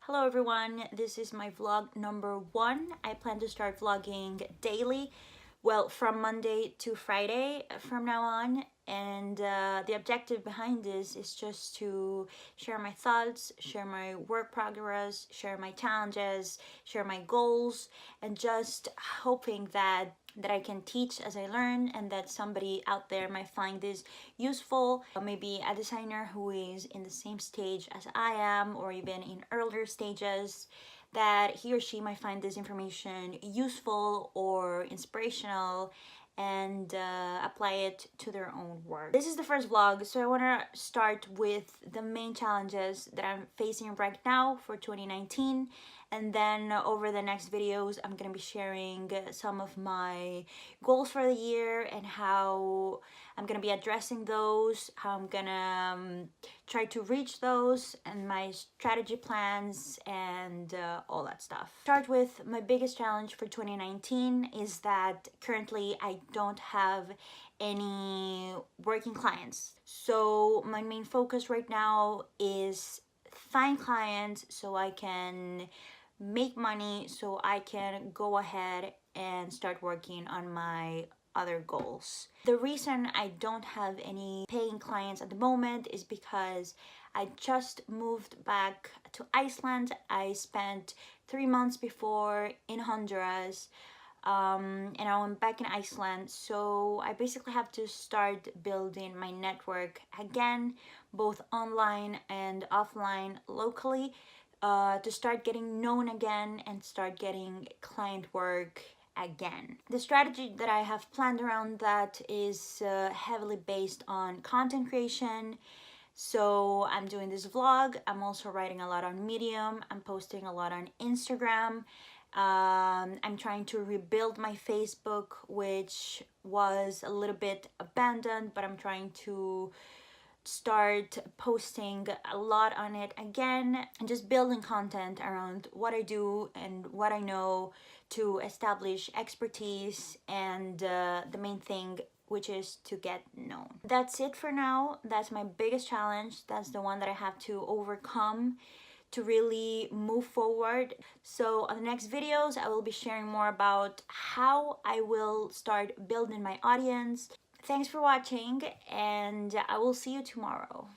Hello everyone, this is my vlog number 1. I plan to start vlogging daily, well, from Monday to Friday from now on, and the objective behind this is just to share my thoughts, share my work progress, share my challenges, share my goals, and just hoping that I can teach as I learn, and that somebody out there might find this useful. Maybe a designer who is in the same stage as I am, or even in earlier stages, that he or she might find this information useful or inspirational and apply it to their own work. This is the first vlog, so I want to start with the main challenges that I'm facing right now for 2019, and then over the next videos I'm going to be sharing some of my goals for the year and how I'm going to be addressing those, how I'm going to try to reach those, and my strategy plans and all that stuff. Start with my biggest challenge for 2019 is that currently I don't have any working clients. So my main focus right now is find clients so I can make money, so I can go ahead and start working on my other goals. The reason I don't have any paying clients at the moment is because I just moved back to Iceland. I spent 3 months before in Honduras, and now I'm back in Iceland, so I basically have to start building my network again, both online and offline locally, to start getting known again and start getting client work again. The strategy that I have planned around that is heavily based on content creation. So I'm doing this vlog, I'm also writing a lot on Medium, I'm posting a lot on Instagram. I'm trying to rebuild my Facebook, which was a little bit abandoned, but I'm trying to start posting a lot on it again and just building content around what I do and what I know to establish expertise and the main thing, which is to get known. That's it for now. That's my biggest challenge. That's the one that I have to overcome to really move forward. So on the next videos, I will be sharing more about how I will start building my audience. Thanks for watching, and I will see you tomorrow.